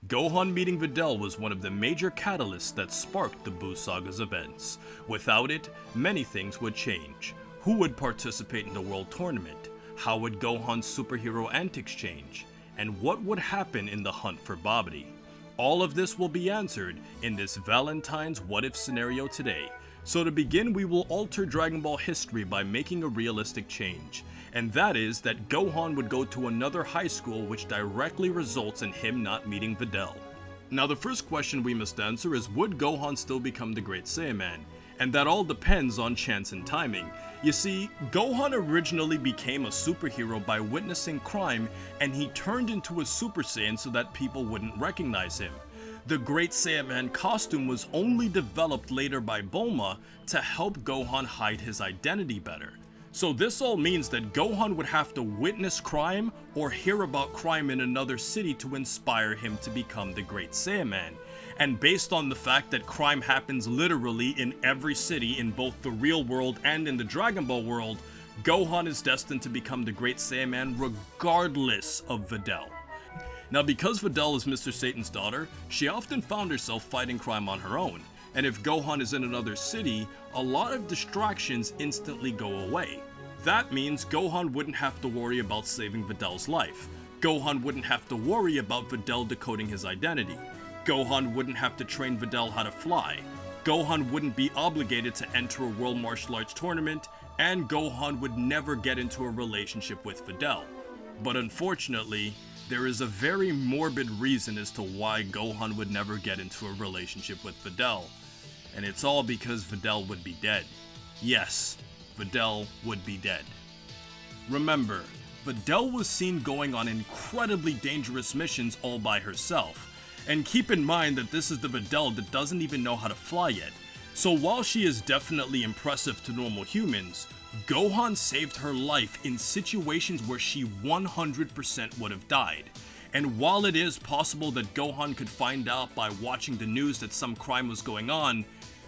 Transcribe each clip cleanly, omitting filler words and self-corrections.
Gohan meeting Videl was one of the major catalysts that sparked the Buu Saga's events. Without it, many things would change. Who would participate in the World Tournament? How would Gohan's superhero antics change? And what would happen in the hunt for Babidi? All of this will be answered in this Valentine's What If scenario today. So to begin, we will alter Dragon Ball history by making a realistic change. And that is that Gohan would go to another high school, which directly results in him not meeting Videl. Now the first question we must answer is, would Gohan still become the Great Saiyaman? And that all depends on chance and timing. You see, Gohan originally became a superhero by witnessing crime, and he turned into a Super Saiyan so that people wouldn't recognize him. The Great Saiyaman costume was only developed later by Bulma to help Gohan hide his identity better. So this all means that Gohan would have to witness crime or hear about crime in another city to inspire him to become the Great Saiyaman. And based on the fact that crime happens literally in every city in both the real world and in the Dragon Ball world, Gohan is destined to become the Great Saiyaman regardless of Videl. Now because Videl is Mr. Satan's daughter, she often found herself fighting crime on her own. And if Gohan is in another city, a lot of distractions instantly go away. That means Gohan wouldn't have to worry about saving Videl's life. Gohan wouldn't have to worry about Videl decoding his identity. Gohan wouldn't have to train Videl how to fly. Gohan wouldn't be obligated to enter a World Martial Arts tournament, and Gohan would never get into a relationship with Videl. But unfortunately, there is a very morbid reason as to why Gohan would never get into a relationship with Videl. And it's all because Videl would be dead. Yes, Videl would be dead. Remember, Videl was seen going on incredibly dangerous missions all by herself. And keep in mind that this is the Videl that doesn't even know how to fly yet. So while she is definitely impressive to normal humans, Gohan saved her life in situations where she 100% would have died. And while it is possible that Gohan could find out by watching the news that some crime was going on,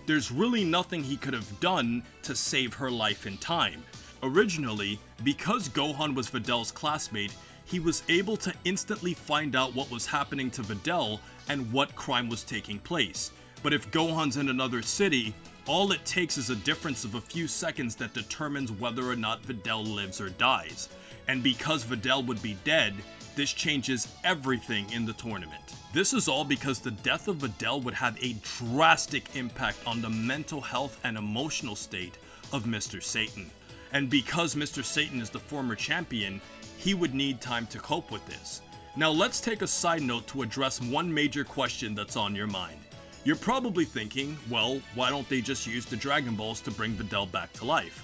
there's really nothing he could have done to save her life in time. Originally, because Gohan was Videl's classmate, he was able to instantly find out what was happening to Videl and what crime was taking place. But if Gohan's in another city, all it takes is a difference of a few seconds that determines whether or not Videl lives or dies. And because Videl would be dead, this changes everything in the tournament. This is all because the death of Videl would have a drastic impact on the mental health and emotional state of Mr. Satan. And because Mr. Satan is the former champion, he would need time to cope with this. Now let's take a side note to address one major question that's on your mind. You're probably thinking, well, why don't they just use the Dragon Balls to bring Videl back to life?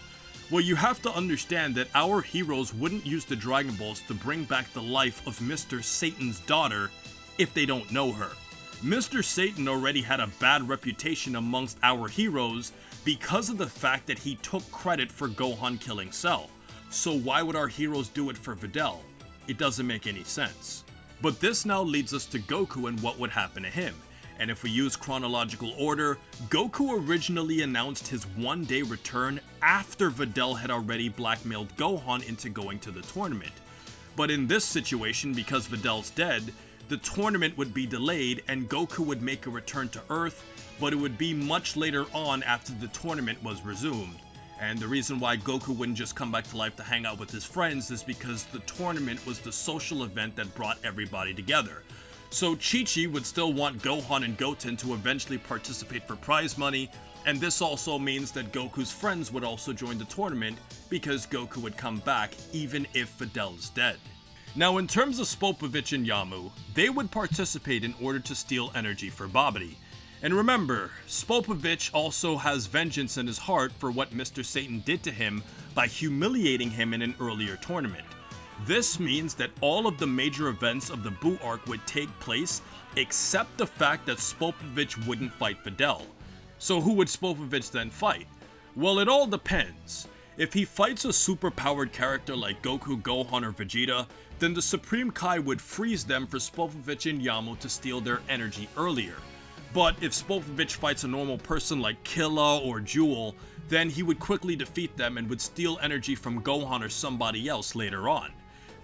Well, you have to understand that our heroes wouldn't use the Dragon Balls to bring back the life of Mr. Satan's daughter if they don't know her. Mr. Satan already had a bad reputation amongst our heroes because of the fact that he took credit for Gohan killing Cell. So why would our heroes do it for Videl? It doesn't make any sense. But this now leads us to Goku and what would happen to him. And if we use chronological order, Goku originally announced his one-day return after Videl had already blackmailed Gohan into going to the tournament. But in this situation, because Videl's dead, the tournament would be delayed and Goku would make a return to Earth, but it would be much later on after the tournament was resumed. And the reason why Goku wouldn't just come back to life to hang out with his friends is because the tournament was the social event that brought everybody together. So Chi-Chi would still want Gohan and Goten to eventually participate for prize money, and this also means that Goku's friends would also join the tournament because Goku would come back even if Videl is dead. Now in terms of Spopovich and Yamu, they would participate in order to steal energy for Babidi. And remember, Spopovich also has vengeance in his heart for what Mr. Satan did to him by humiliating him in an earlier tournament. This means that all of the major events of the Buu arc would take place except the fact that Spopovich wouldn't fight Videl. So who would Spopovich then fight? Well, it all depends. If he fights a super-powered character like Goku, Gohan, or Vegeta, then the Supreme Kai would freeze them for Spopovich and Yamu to steal their energy earlier. But if Spopovich fights a normal person like Killa or Jewel, then he would quickly defeat them and would steal energy from Gohan or somebody else later on.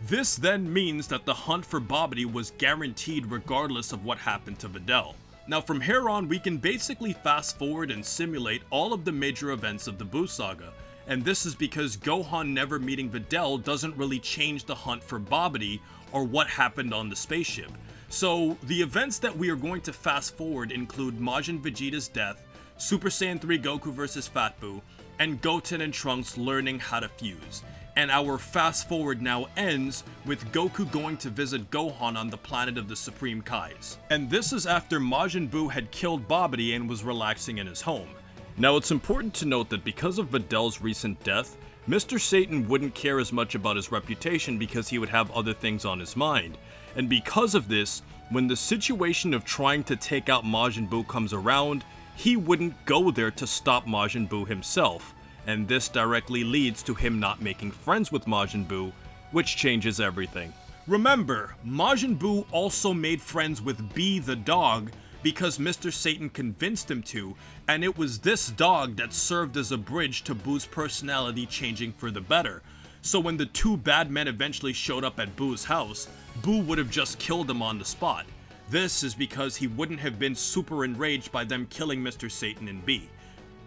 This then means that the hunt for Babidi was guaranteed regardless of what happened to Videl. Now from here on, we can basically fast forward and simulate all of the major events of the Buu Saga, and this is because Gohan never meeting Videl doesn't really change the hunt for Babidi or what happened on the spaceship. So the events that we are going to fast forward include Majin Vegeta's death, Super Saiyan 3 Goku vs Fat Buu, and Goten and Trunks learning how to fuse. And our fast forward now ends with Goku going to visit Gohan on the planet of the Supreme Kais. And this is after Majin Buu had killed Babidi and was relaxing in his home. Now it's important to note that because of Videl's recent death, Mr. Satan wouldn't care as much about his reputation because he would have other things on his mind. And because of this, when the situation of trying to take out Majin Buu comes around, he wouldn't go there to stop Majin Buu himself. And this directly leads to him not making friends with Majin Buu, which changes everything. Remember, Majin Buu also made friends with B the dog because Mr. Satan convinced him to, and it was this dog that served as a bridge to Buu's personality changing for the better. So when the two bad men eventually showed up at Buu's house, Buu would have just killed them on the spot. This is because he wouldn't have been super enraged by them killing Mr. Satan and B.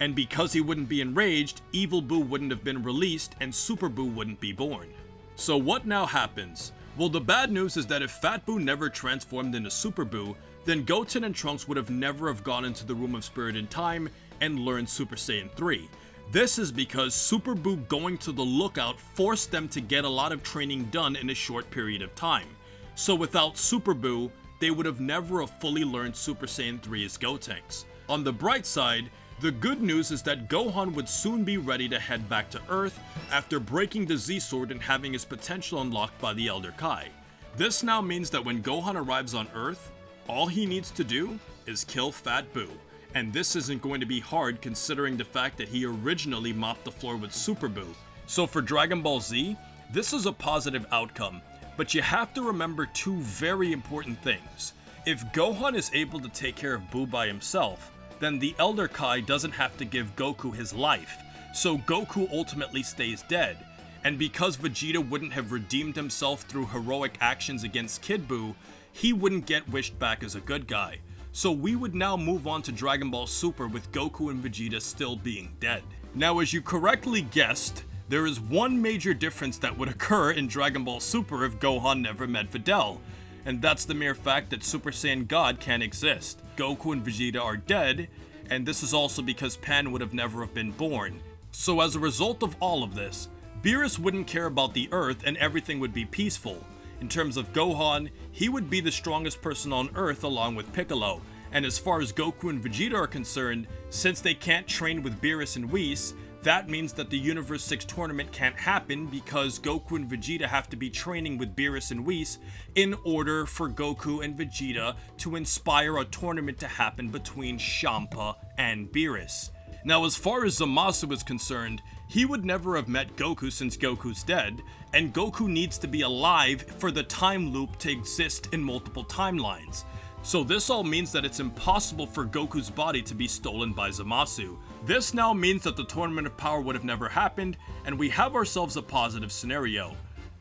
And because he wouldn't be enraged, Evil Buu wouldn't have been released and Super Buu wouldn't be born. So what now happens? Well, the bad news is that if Fat Buu never transformed into Super Buu, then Goten and Trunks would have never have gone into the Room of Spirit in time and learned Super Saiyan 3. This is because Super Buu going to the lookout forced them to get a lot of training done in a short period of time. So without Super Buu, they would have never have fully learned Super Saiyan 3's Gotenks. On the bright side, the good news is that Gohan would soon be ready to head back to Earth after breaking the Z-Sword and having his potential unlocked by the Elder Kai. This now means that when Gohan arrives on Earth, all he needs to do is kill Fat Buu. And this isn't going to be hard considering the fact that he originally mopped the floor with Super Buu. So for Dragon Ball Z, this is a positive outcome, but you have to remember two very important things. If Gohan is able to take care of Buu by himself, then the Elder Kai doesn't have to give Goku his life, so Goku ultimately stays dead. And because Vegeta wouldn't have redeemed himself through heroic actions against Kid Buu, he wouldn't get wished back as a good guy. So we would now move on to Dragon Ball Super with Goku and Vegeta still being dead. Now as you correctly guessed, there is one major difference that would occur in Dragon Ball Super if Gohan never met Videl. And that's the mere fact that Super Saiyan God can't exist. Goku and Vegeta are dead, and this is also because Pan would have never have been born. So as a result of all of this, Beerus wouldn't care about the Earth and everything would be peaceful. In terms of Gohan, he would be the strongest person on Earth along with Piccolo. And as far as Goku and Vegeta are concerned, since they can't train with Beerus and Whis, that means that the Universe 6 tournament can't happen because Goku and Vegeta have to be training with Beerus and Whis in order for Goku and Vegeta to inspire a tournament to happen between Champa and Beerus. Now as far as Zamasu is concerned, he would never have met Goku since Goku's dead, and Goku needs to be alive for the time loop to exist in multiple timelines. So this all means that it's impossible for Goku's body to be stolen by Zamasu. This now means that the Tournament of Power would have never happened, and we have ourselves a positive scenario.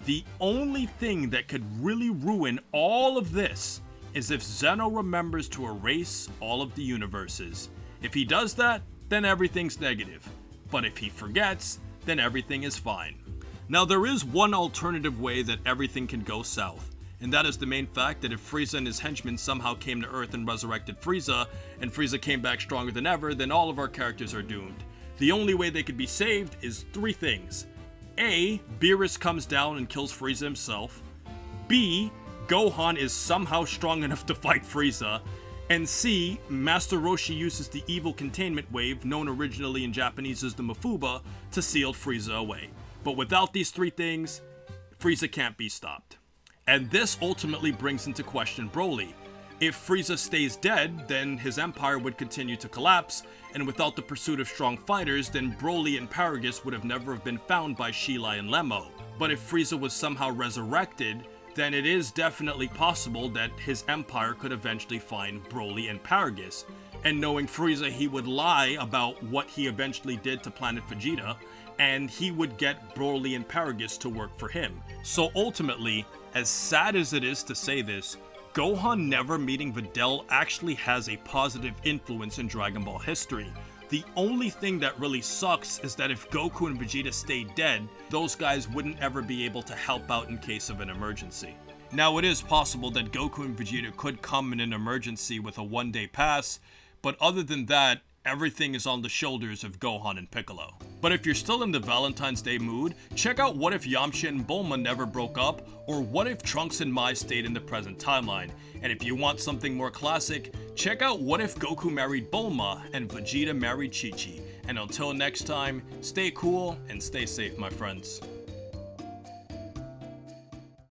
The only thing that could really ruin all of this is if Zeno remembers to erase all of the universes. If he does that, then everything's negative. But if he forgets, then everything is fine. Now there is one alternative way that everything can go south. And that is the main fact that if Frieza and his henchmen somehow came to Earth and resurrected Frieza, and Frieza came back stronger than ever, then all of our characters are doomed. The only way they could be saved is three things. A. Beerus comes down and kills Frieza himself. B. Gohan is somehow strong enough to fight Frieza. And C. Master Roshi uses the evil containment wave, known originally in Japanese as the Mafuba, to seal Frieza away. But without these three things, Frieza can't be stopped. And this ultimately brings into question Broly. If Frieza stays dead, then his empire would continue to collapse, and without the pursuit of strong fighters, then Broly and Paragus would have never have been found by Shilai and Lemmo. But if Frieza was somehow resurrected, then it is definitely possible that his empire could eventually find Broly and Paragus. And knowing Frieza, he would lie about what he eventually did to Planet Vegeta, and he would get Broly and Paragus to work for him. So ultimately, as sad as it is to say this, Gohan never meeting Videl actually has a positive influence in Dragon Ball history. The only thing that really sucks is that if Goku and Vegeta stayed dead, those guys wouldn't ever be able to help out in case of an emergency. Now, it is possible that Goku and Vegeta could come in an emergency with a one-day pass, but other than that, everything is on the shoulders of Gohan and Piccolo. But if you're still in the Valentine's Day mood, check out What If Yamcha and Bulma Never Broke Up, or What If Trunks and Mai Stayed in the Present Timeline. And if you want something more classic, check out What If Goku Married Bulma and Vegeta Married Chi-Chi. And until next time, stay cool and stay safe, my friends.